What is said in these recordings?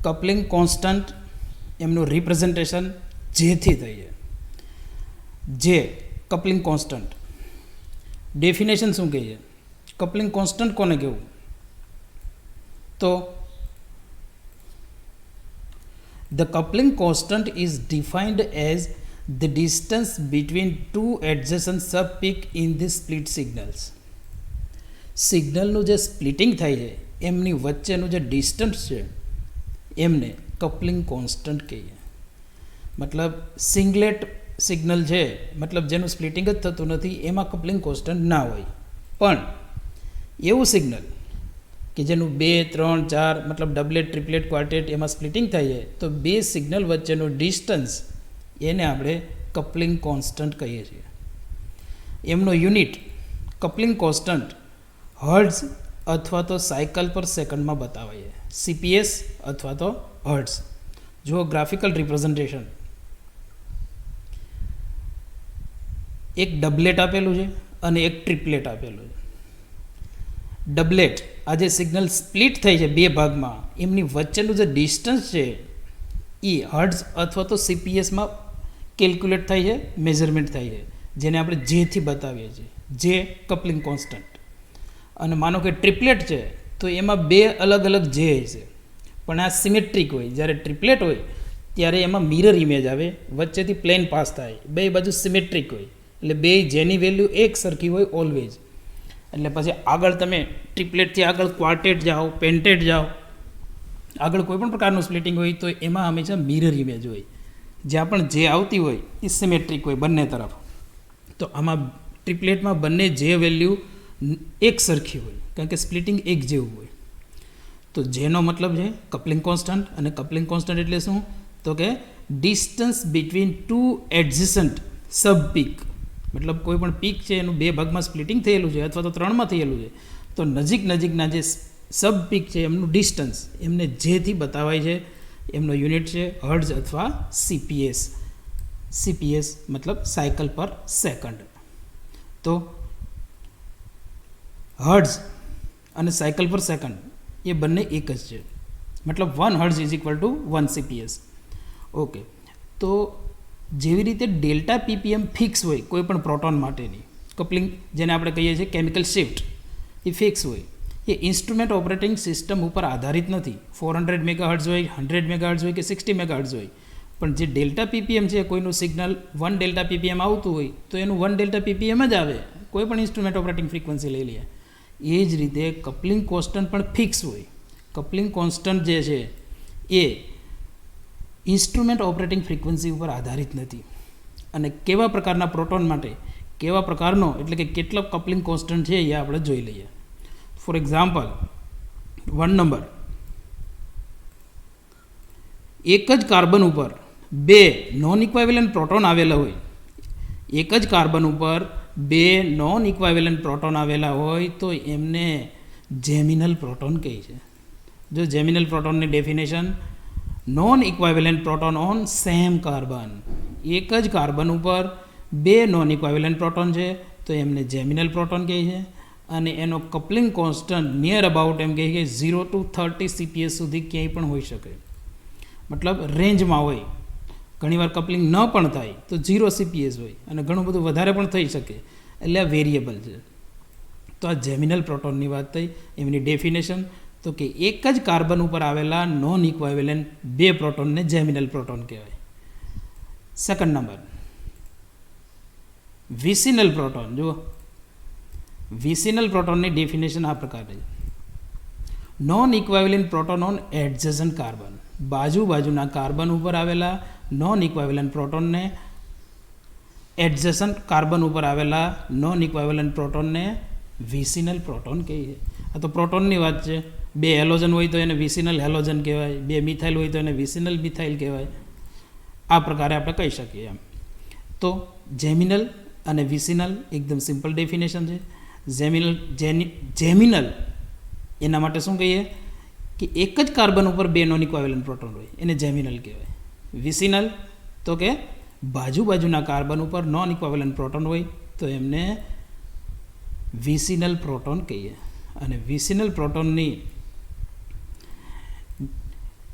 Coupling constant એમનું representation જેથી થઈ છે. જે કપલિંગ કોન્સ્ટન્ટ ડેફિનેશન શું કહીએ? કપલિંગ કોન્સ્ટન્ટ કોને કહેવું? તો the coupling constant is defined as the distance between two adjacent sub-peak in the split signals. સિગ્નલનું જે સ્પ્લિટિંગ થાય છે એમની વચ્ચેનું જે ડિસ્ટન્સ છે એમને કપલિંગ કોન્સ્ટન્ટ કહીએ. મતલબ સિંગલેટ સિગ્નલ છે, મતલબ જેનું સ્પ્લિટિંગ જ થતું નથી, એમાં કપલિંગ કોન્સ્ટન્ટ ના હોય. પણ એવું સિગ્નલ કે જેનું 2, 3, 4 મતલબ ડબલેટ, ટ્રિપલેટ, ક્વાર્ટેટ એમાં સ્પ્લિટિંગ થાય છે, તો બે સિગ્નલ વચ્ચેનું ડિસ્ટન્સ એને આપણે કપલિંગ કોન્સ્ટન્ટ કહીએ છીએ. એમનો યુનિટ કપલિંગ કોન્સ્ટન્ટ હર્ટ્ઝ અથવા તો સાયકલ પર સેકન્ડમાં બતાવાય છે, CPS અથવા તો હર્ટ્ઝ. જુઓ ગ્રાફિકલ રિપ્રેઝન્ટેશન. એક ડબલેટ આપેલું છે અને એક ટ્રિપલેટ આપેલું છે. ડબલેટ આ જે સિગ્નલ સ્પ્લિટ થઈ છે બે ભાગમાં, એમની વચ્ચેનું જે ડિસ્ટન્સ છે એ હર્ટ્ઝ અથવા તો CPSમાં કેલ્ક્યુલેટ થાય છે, મેઝરમેન્ટ થાય છે, જેને આપણે જેથી બતાવીએ છીએ, જે કપલિંગ કોન્સ્ટન્ટ. અને માનો કે ટ્રિપલેટ છે તો એમાં બે અલગ અલગ જે છે, પણ આ સિમેટ્રિક હોય. જ્યારે ટ્રિપલેટ હોય ત્યારે એમાં મિરર ઇમેજ આવે, વચ્ચેથી પ્લેન પાસ થાય, બે બાજુ સિમેટ્રિક હોય, એટલે બે જેની વેલ્યુ એક સરખી હોય ઓલવેઝ. એટલે પછી આગળ તમે ટ્રિપલેટથી આગળ ક્વાર્ટેટ જાઓ, પેન્ટેટ જાઓ, આગળ કોઈ પણ પ્રકારનું સ્પ્લિટિંગ હોય તો એમાં હંમેશા મિરર ઇમેજ હોય. જ્યાં પણ જે આવતી હોય એ સિમેટ્રિક હોય બંને તરફ. તો આમાં ટ્રિપલેટમાં બંને જે વેલ્યુ એક સરખી હોય, કારણ કે સ્પ્લિટિંગ એક જેવું હોય. તો જેનો મતલબ છે કપલિંગ કોન્સ્ટન્ટ. અને કપલિંગ કોન્સ્ટન્ટ એટલે શું? તો કે ડિસ્ટન્સ બિટવીન ટુ એડજસન્ટ સબ પીક. મતલબ કોઈ પણ પીક છે એનું બે ભાગમાં સ્પ્લિટિંગ થયેલું છે અથવા તો 3માં થયેલું છે, તો નજીકના જે સબ પીક છે એમનું ડિસ્ટન્સ એમને જેથી બતાવાય છે. એમનો યુનિટ છે હર્ટ્ઝ અથવા CPS. CPS મતલબ સાયકલ પર સેકન્ડ. તો હર્ટ્ઝ અને સાયકલ પર સેકન્ડ એ બંને એક જ છે. મતલબ 1 hertz is equal two 1 CPS. Okay, તો જેવી રીતે ડેલ્ટા PPM ફિક્સ હોય કોઈ પણ પ્રોટોન માટેની, કપલિંગ જેને આપણે કહીએ છીએ કેમિકલ શિફ્ટ, એ ફિક્સ હોય. એ ઇન્સ્ટ્રુમેન્ટ ઓપરેટિંગ સિસ્ટમ ઉપર આધારિત નથી. 400 મેગાહર્ટ્ઝ હોય, 100 મેગાહર્ટ્ઝ હોય કે 60 મેગાહર્ટ્ઝ હોય. પણ જે ડેલ્ટા PPM છે, કોઈનું સિગ્નલ 1 ડેલ્ટા PPM આવતું હોય તો એનું 1 ડેલ્ટા PPM જ આવે, કોઈ પણ ઇન્સ્ટ્રુમેન્ટ ઓપરેટિંગ ફ્રીક્વન્સી લઈ લઈએ. એ જ રીતે કપલિંગ કોન્સ્ટન્ટ પણ ફિક્સ હોય. કપલિંગ કોન્સ્ટન્ટ જે છે એ ઇન્સ્ટ્રુમેન્ટ ઓપરેટિંગ ફ્રીક્વન્સી ઉપર આધારિત નથી. અને કેવા પ્રકારના પ્રોટોન માટે કેવા પ્રકારનો, એટલે કે કેટલો કપલિંગ કોન્સ્ટન્ટ છે એ આપણે જોઈ લઈએ. ફોર એક્ઝામ્પલ 1 નંબર, એક જ કાર્બન ઉપર બે નોન ઇક્વાવેલન્ટ પ્રોટોન આવેલા હોય, એક જ કાર્બન ઉપર બે નોન ઇક્વાવેલન્ટ પ્રોટોન આવેલા હોય તો એમને જેમિનલ પ્રોટોન કહે છે. જો જેમિનલ પ્રોટોનની definition, non equivalent proton on same carbon. એક જ કાર્બન ઉપર બે નોન ઇક્વાવેલન્ટ પ્રોટોન છે તો એમને જેમિનલ પ્રોટોન કહે છે. અને એનો કપલિંગ કોન્સ્ટન્ટ નિયર અબાઉટ એમ કહે કે 0 to 30 CPS સુધી ક્યાંય પણ હોઈ શકે. મતલબ રેન્જમાં હોય. ઘણીવાર કપલિંગ ન પણ થાય તો 0 CPS હોય અને ઘણું બધું વધારે પણ થઈ શકે. એટલે આ વેરિયેબલ છે. તો આ જેમિનલ પ્રોટોનની વાત થઈ. એમની ડેફિનેશન તો કે એક જ કાર્બન ઉપર આવેલા નોન ઇક્વાવેલન્ટ બે પ્રોટોનને જેમિનલ પ્રોટોન કહેવાય. Second number, vicinal proton. જુઓ વિસિનલ પ્રોટોનની ડેફિનેશન આ પ્રકારની: non equivalent proton on એડજસન્ટ carbon. બાજુના કાર્બન ઉપર આવેલા નોન ઇક્વાવેલન્ટ પ્રોટોનને, એડજસન્ટ કાર્બન ઉપર આવેલા નોન ઇક્વાવેલન્ટ પ્રોટોનને વિસિનલ પ્રોટોન કહીએ. આ તો પ્રોટોનની વાત છે. બે હેલોજન હોય તો એને વિસિનલ હેલોજન કહેવાય, બે મિથાઇલ હોય તો એને વિસિનલ મિથાઇલ કહેવાય. આ પ્રકારે આપણે કહી શકીએ એમ. તો જેમિનલ અને વિસિનલ એકદમ સિમ્પલ ડેફિનેશન છે. જેમિનલ એના માટે શું કહીએ કે એક જ કાર્બન ઉપર બે નોન ઇક્વાવેલન્ટ પ્રોટોન હોય, એને જેમિનલ કહેવાય. વિસિનલ તો કે બાજુના કાર્બન ઉપર નોન ઇક્વાવેલન્ટ પ્રોટોન હોય તો એમને વિસિનલ પ્રોટોન કહીએ. અને વિસિનલ પ્રોટોનની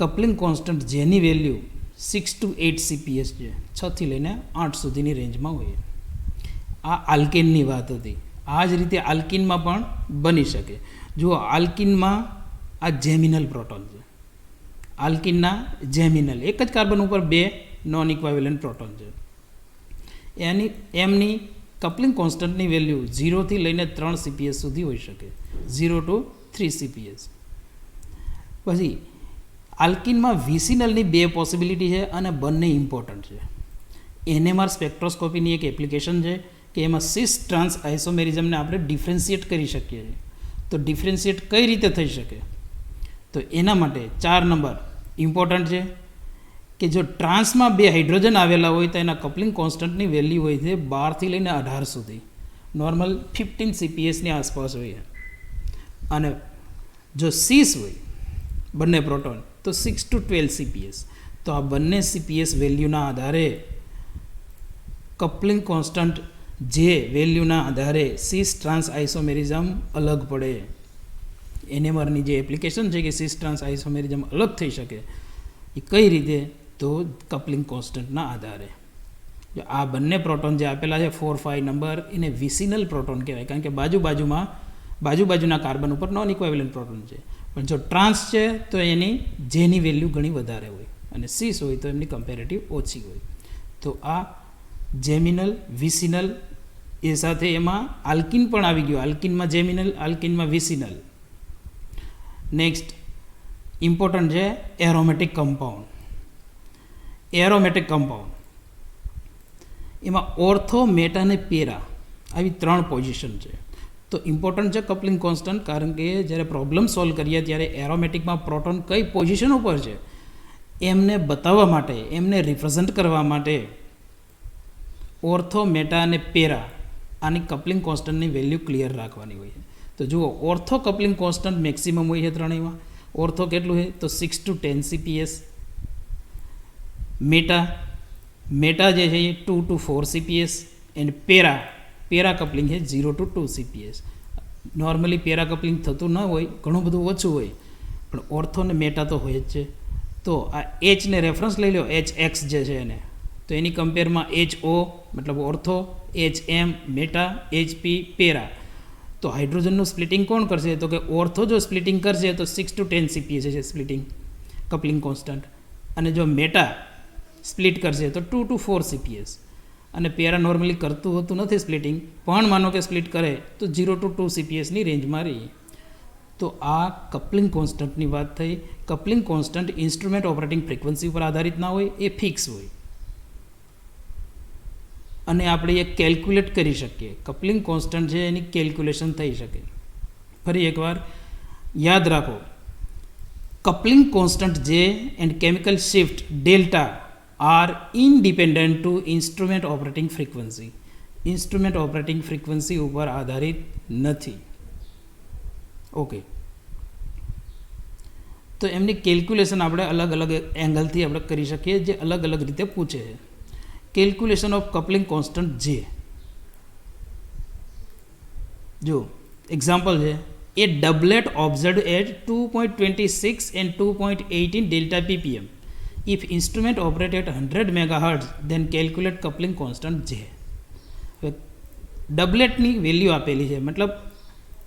કપલિંગ કોન્સ્ટન્ટ જેની વેલ્યુ 6 to 8 CPS છે, 6 થી લઈને 8 સુધીની રેન્જમાં હોય. આ આલ્કેનની વાત હતી. આ જ રીતે આલ્કિનમાં પણ બની શકે. જુઓ, આલ્કિનમાં આ જેમિનલ પ્રોટોન છે. આલ્કિનના જેમિનલ એક જ કાર્બન ઉપર 2 નોન ઇક્વાવેલન્ટ પ્રોટોન છે. એમની કપલિંગ કોન્સ્ટન્ટની વેલ્યુ 0 થી લઈને 3 CPS સુધી હોઈ શકે, 0 to 3 CPS. પછી આલ્કિનમાં વિસિનલની 2 પોસિબિલિટી છે અને બંને ઇમ્પોર્ટન્ટ છે. NMR સ્પેક્ટ્રોસ્કોપીની એક એપ્લિકેશન છે કે એમાં સિસ ટ્રાન્સ આઇસોમેરિઝમને આપણે ડિફરન્શિએટ કરી શકીએ છીએ. તો ડિફરન્શિએટ કઈ રીતે થઈ શકે? તો એના માટે 4 નંબર ઇમ્પોર્ટન્ટ છે કે જો ટ્રાન્સમાં 2 હાઇડ્રોજન આવેલા હોય તો એના કપલિંગ કોન્સ્ટન્ટની વેલ્યુ હોય છે 12 થી લઈને 18 સુધી, નોર્મલ 15 CPSની આસપાસ હોય. અને જો સીસ હોય બંને પ્રોટોન તો 6 to 12 CPS. તો આ બંને CPS વેલ્યુના આધારે કપલિંગ કોન્સ્ટન્ટ જે વેલ્યુના આધારે સિસ ટ્રાન્સ આઇસોમેરિઝમ અલગ પડે. NMRની જે એપ્લિકેશન છે કે સિસ ટ્રાન્સ આઇસોમેરિઝમ અલગ થઈ શકે એ કઈ રીતે? તો કપલિંગ કોન્સ્ટન્ટના આધારે. જો આ બંને પ્રોટોન જે આપેલા છે 4, 5 નંબર, એને વિસિનલ પ્રોટોન કહેવાય, કારણ કે બાજુબાજુના કાર્બન ઉપર નોન ઇક્વાવેલન્ટ પ્રોટોન છે. પણ જો ટ્રાન્સ છે તો એની જેની વેલ્યુ ઘણી વધારે હોય અને સીસ હોય તો એમની કમ્પેરેટિવ ઓછી હોય. તો આ જેમિનલ, વિસિનલ, એ સાથે એમાં આલ્કિન પણ આવી ગયું. આલ્કિનમાં જેમિનલ, આલ્કિનમાં વિસિનલ. નેક્સ્ટ ઇમ્પોર્ટન્ટ છે એરોમેટિક કમ્પાઉન્ડ. એમાં ઓર્થો, મેટા અને પેરા આવી 3 પોઝિશન છે. તો ઇમ્પોર્ટન્ટ છે કપલિંગ કોન્સ્ટન્ટ, કારણ કે જ્યારે પ્રોબ્લેમ સોલ્વ કરીએ ત્યારે એરોમેટિકમાં પ્રોટોન કઈ પોઝિશન ઉપર છે એમને બતાવવા માટે, એમને રિપ્રેઝન્ટ કરવા માટે ઓર્થો, મેટા અને પેરા આની કપલિંગ કોન્સ્ટન્ટની વેલ્યુ ક્લિયર રાખવાની હોય છે. તો જુઓ, ઓર્થો કપલિંગ કોન્સ્ટન્ટ મેક્સિમમ હોય છે ત્રણેયમાં. ઓર્થો કેટલું છે? તો 6 to 10 CPS. મેટા જે છે એ 2 to 4 CPS. And para coupling છે 0 to 2 CPS. Normally para coupling થતું ન હોય, ઘણું બધું ઓછું હોય, પણ ઓર્થો ને મેટા તો હોય જ છે. તો આ Hને રેફરન્સ લઈ લો, HX જે છે એને, તો એની કમ્પેરમાં HO મતલબ ortho, HM meta, HP para. તો હાઇડ્રોજનનું સ્પ્લિટિંગ કોણ કરશે? તો કે ઓર્થો જો સ્પ્લિટિંગ કરશે તો 6 to 10 CPS છે સ્પ્લિટિંગ કપલિંગ કોન્સ્ટન્ટ. અને જો મેટા સ્પ્લિટ કરશે તો 2 to 4 CPS. અને પેરા નોર્મલી કરતું હોતું નથી સ્પ્લિટિંગ, પણ માનો કે સ્પ્લિટ કરે તો 0 to 2 CPSની રેન્જમાં રહી. તો આ કપલિંગ કોન્સ્ટન્ટની વાત થઈ. Coupling constant instrument operating frequency ઉપર આધારિત ના હોય, એ ફિક્સ હોય અને આપણે એ કેલ્ક્યુલેટ કરી શકીએ. કપલિંગ કોન્સ્ટન્ટ છે એની કેલ્ક્યુલેશન થઈ શકે. ફરી એકવાર યાદ રાખો, coupling constant J and chemical shift delta are independent to instrument operating frequency. Instrument operating frequency ઉપર આધારિત નથી. ઓકે, તો એમની કેલ્ક્યુલેશન આપણે અલગ અલગ એંગલથી આપણે કરી શકીએ, જે અલગ અલગ રીતે પૂછે છે. કેલ્ક્યુલેશન ઓફ કપલિંગ કોન્સ્ટન્ટ જે, જો એક્ઝામ્પલ છે, એ ડબલેટ observed at 2.26 and 2.18 delta ppm. If instrument operate at 100 MHz, then calculate coupling constant J. ડબલેટની વેલ્યુ આપેલી છે, મતલબ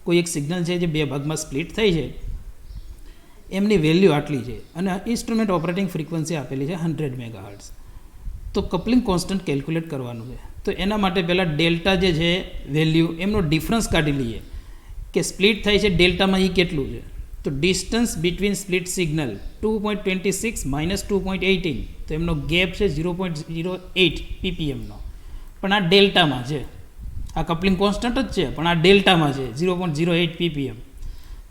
કોઈ એક સિગ્નલ છે જે 2 ભાગમાં સ્પ્લિટ થઈ છે, એમની વેલ્યુ આટલી છે અને ઇન્સ્ટ્રુમેન્ટ ઓપરેટિંગ ફ્રીક્વન્સી આપેલી છે 100 MHz. તો કપલિંગ કોન્સ્ટન્ટ કેલ્ક્યુલેટ કરવાનું છે. તો એના માટે પહેલાં ડેલ્ટા જે છે વેલ્યુ, એમનો ડિફરન્સ કાઢી લઈએ કે સ્પ્લિટ થાય છે ડેલ્ટામાં એ કેટલું છે. તો ડિસ્ટન્સ બિટવીન સ્પ્લિટ સિગ્નલ 2.26 - 2.18, તો એમનો ગેપ છે 0.08 ppmનો. પણ આ ડેલ્ટામાં છે, આ કપલિંગ કોન્સ્ટન્ટ જ છે પણ આ ડેલ્ટામાં છે 0.08 ppm.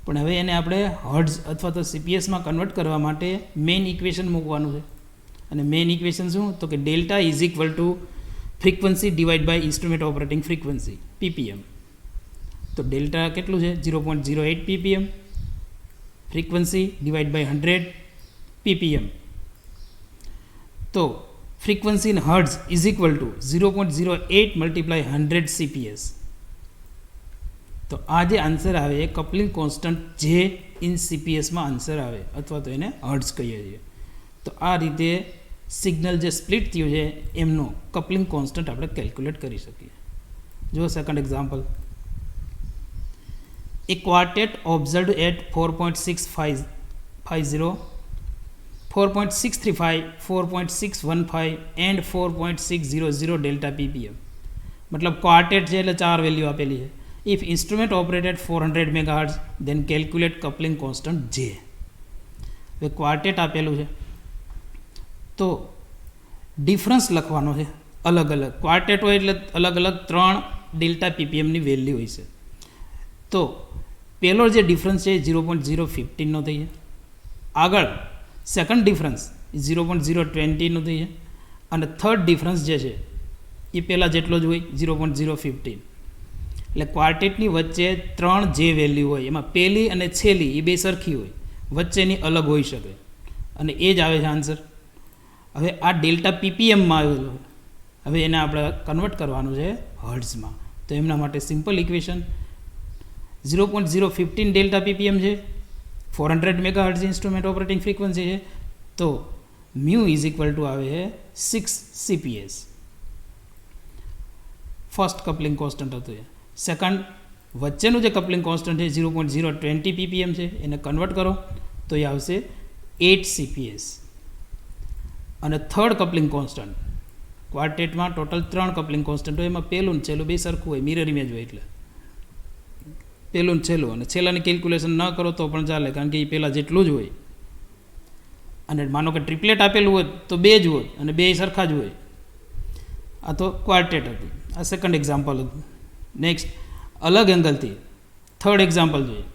પણ હવે એને આપણે હર્ટ્ઝ અથવા તો CPSમાં કન્વર્ટ કરવા માટે મેઇન ઇક્વેશન મૂકવાનું છે. અને મેઇન ઇક્વેશન શું? તો કે delta is equal to frequency divide by instrument operating frequency ppm. તો ડેલ્ટા કેટલું છે? 0.08 ppm. Frequency divide by 100 ppm. તો frequency in hertz is equal to 0.08 × 100 CPS. તો આ જે આન્સર આવે એ કપલિંગ કોન્સ્ટન્ટ જે ઇન સીપીએસમાં આન્સર આવે અથવા તો એને હર્ટ્ઝ કહીએ છીએ. તો આ રીતે સિગ્નલ જે સ્પ્લિટ થયું છે એમનો કપલિંગ કોન્સ્ટન્ટ આપણે કેલ્ક્યુલેટ કરી શકીએ. જો second example, a quartet observed at 4.650, 4.635, 4.615 and 4.600 delta ppm. મતલબ ક્વાર્ટેટ છે એટલે 4 વેલ્યુ આપેલી છે. If instrument operated 400 megahertz then calculate coupling constant J. હવે ક્વાર્ટેટ આપેલું છે તો ડિફરન્સ લખવાનો છે અલગ અલગ. ક્વાર્ટેટ હોય એટલે અલગ અલગ 3 ડેલ્ટા પીપીએમની વેલ્યુ હોય છે. તો પહેલો જે ડિફરન્સ છે 0.015નો થઈ છે. આગળ સેકન્ડ ડિફરન્સ 0.020નો થઈ છે. અને થર્ડ ડિફરન્સ જે છે એ પહેલાં જેટલો જ હોય 0.015. એટલે ક્વાર્ટેટની વચ્ચે 3 જે વેલ્યુ હોય એમાં પહેલી અને છેલ્લી એ બે સરખી હોય, વચ્ચેની અલગ હોઈ શકે અને એ જ આવે છે આન્સર. હવે આ ડેલ્ટા પીપીએમમાં આવેલો, હવે એને આપણે કન્વર્ટ કરવાનું છે હર્ટ્ઝમાં. તો એમના માટે સિમ્પલ ઇક્વેશન 0.015 ડેલ્ટા પીપીએમ છે, 400 મેગાહર્ટ્ઝ ઇન્સ્ટ્રુમેન્ટ ઓપરેટિંગ ફ્રીક્વન્સી છે. તો મ્યુ ઇઝ ઇક્વલ ટુ આવે છે 6 CPS. ફર્સ્ટ કપલિંગ કોન્સ્ટન્ટ હતું એ. સેકન્ડ વચ્ચેનું જે કપલિંગ કોન્સ્ટન્ટ છે 0.020 પીપીએમ છે, એને કન્વર્ટ કરો તો એ આવશે 8 CPS. અને થર્ડ કપલિંગ કોન્સ્ટન્ટ, ક્વાર્ટેટમાં ટોટલ 3 કપલિંગ કોન્સ્ટન્ટ હોય, એમાં પહેલું ને છેલ્લું બે સરખું હોય, મિરર ઇમેજ હોય, એટલે પહેલું ને છેલ્લું. અને છેલ્લાની કેલ્ક્યુલેશન ન કરો તો પણ ચાલે, કારણ કે એ પહેલાં જેટલું જ હોય. અને માનો કે ટ્રિપલેટ આપેલું હોય તો બે જ હોય અને બે સરખા જ હોય. આ તો ક્વાર્ટેટ હતું. આ સેકન્ડ એક્ઝામ્પલ હતું. નેક્સ્ટ અલગ એંગલથી થર્ડ એક્ઝામ્પલ જોઈએ.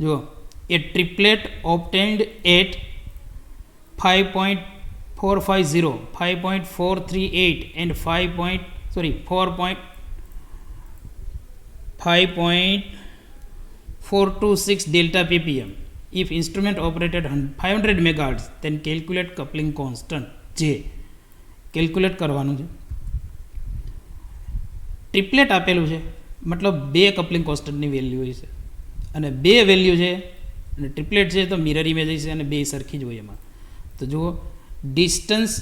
જુઓ, એ triplet ઓબ્ટેન્ડ at 5.450, 5.438 and 5.426 delta ppm. If instrument operated 500 megahertz, then calculate coupling constant J. Calculate કરવાનું છે. ટ્રિપલેટ આપેલું છે, મતલબ બે કપલિંગ કોન્સ્ટન્ટની વેલ્યુ હોય છે અને બે વેલ્યુ છે અને ટ્રિપલેટ છે તો મિરર ઇમેજ છે અને બે સરખી જ હોય એમાં. તો જુઓ, ડિસ્ટન્સ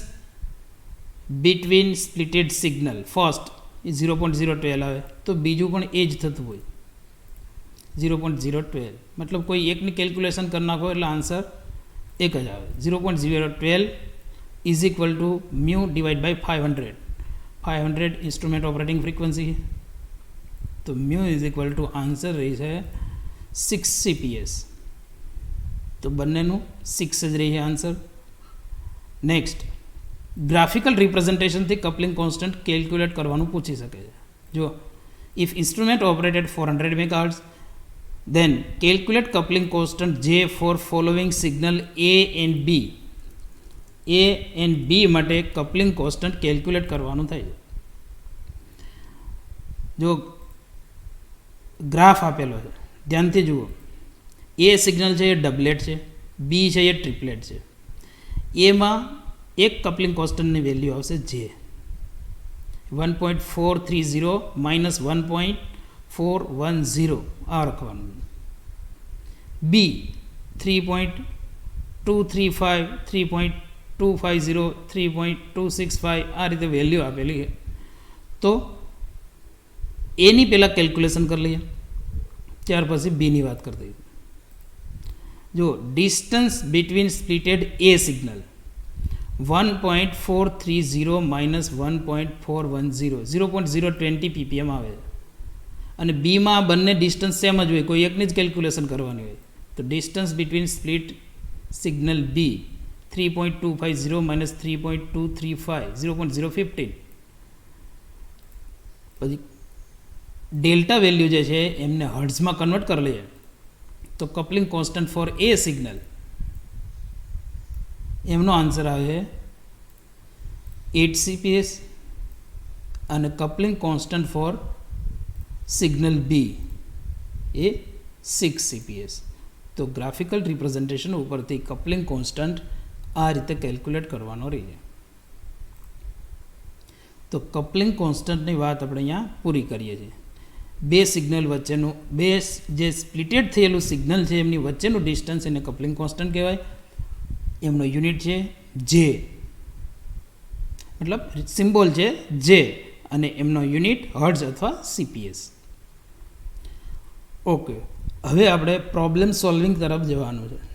બિટવીન સ્પ્લિટેડ સિગ્નલ ફર્સ્ટ એ 0.012 આવે તો બીજું પણ એ જ થતું હોય 0.012. મતલબ કોઈ એકની કેલ્ક્યુલેશન કરી નાખો એટલે આન્સર એક જ આવે. 0.012 is equal to mu divide by 500. 500 instrument operating frequency, તો mu is equal to answer રહી છે 6 CPS. તો બંનેનું 6 જ રહી છે આન્સર. નેક્સ્ટ, ગ્રાફિકલ રિપ્રેઝન્ટેશનથી કપલિંગ કોન્સ્ટન્ટ કેલ્ક્યુલેટ કરવાનું પૂછી શકે છે. જો, if instrument operated 400 megahertz then calculate coupling constant J for following signal A and B. A and B માટે કપલિંગ કોન્સ્ટન્ટ કેલ્ક્યુલેટ કરવાનું થાય છે. જો ગ્રાફ આપેલો છે, ધ્યાનથી જુઓ. એ સિગ્નલ છે એ ડબલેટ છે, બી છે એ ટ્રિપલેટ છે. એમાં એક કપલિંગ કોન્સ્ટન્ટની વેલ્યુ આવશે J, 1.430 માઇનસ 1.410 આ રાખવાનું. બી 3.235, 3.250, 3.265 આ રીતે વેલ્યુ આપેલી છે. તો એની પહેલાં કેલ્ક્યુલેશન કરી લઈએ, ત્યાર પછી બીની વાત કરી દઈએ. જો, ડિસ્ટન્સ બિટવીન સ્પ્લિટેડ એ સિગ્નલ 1.430 માઇનસ 1.410, 0.020 ppm આવે છે. અને બીમાં બંને ડિસ્ટન્સ સેમ જ હોય, કોઈ એકની જ કેલ્ક્યુલેશન કરવાની હોય. તો ડિસ્ટન્સ બિટવીન સ્પ્લિટ સિગ્નલ બી 3.250 માઇનસ 3.235, 0.015. પછી ડેલ્ટા વેલ્યુ જે છે એમને હર્ટ્ઝમાં કન્વર્ટ કરી લઈએ તો કપલિંગ કોન્સ્ટન્ટ ફોર એ સિગ્નલ એમનો આન્સર આવે 8 CPS અને કપલિંગ કોન્સ્ટન્ટ ફોર સિગ્નલ બી એ 6 CPS. તો ગ્રાફિકલ રિપ્રેઝન્ટેશન ઉપરથી કપલિંગ કોન્સ્ટન્ટ આ રીતે કેલ્ક્યુલેટ કરવાનો રહીએ. તો કપલિંગ કોન્સ્ટન્ટની વાત આપણે અહીંયા પૂરી કરીએ છીએ. બે સિગ્નલ વચ્ચેનું જે સ્પ્લિટેડ થયેલું સિગ્નલ છે એમની વચ્ચેનું ડિસ્ટન્સ એને કપલિંગ કોન્સ્ટન્ટ કહેવાય. એમનો યુનિટ છે જે, મતલબ સિમ્બોલ છે જે, અને એમનો યુનિટ હર્ટ્ઝ અથવા CPS. ઓકે, હવે આપણે પ્રોબ્લેમ સોલ્વિંગ તરફ જવાનું છે.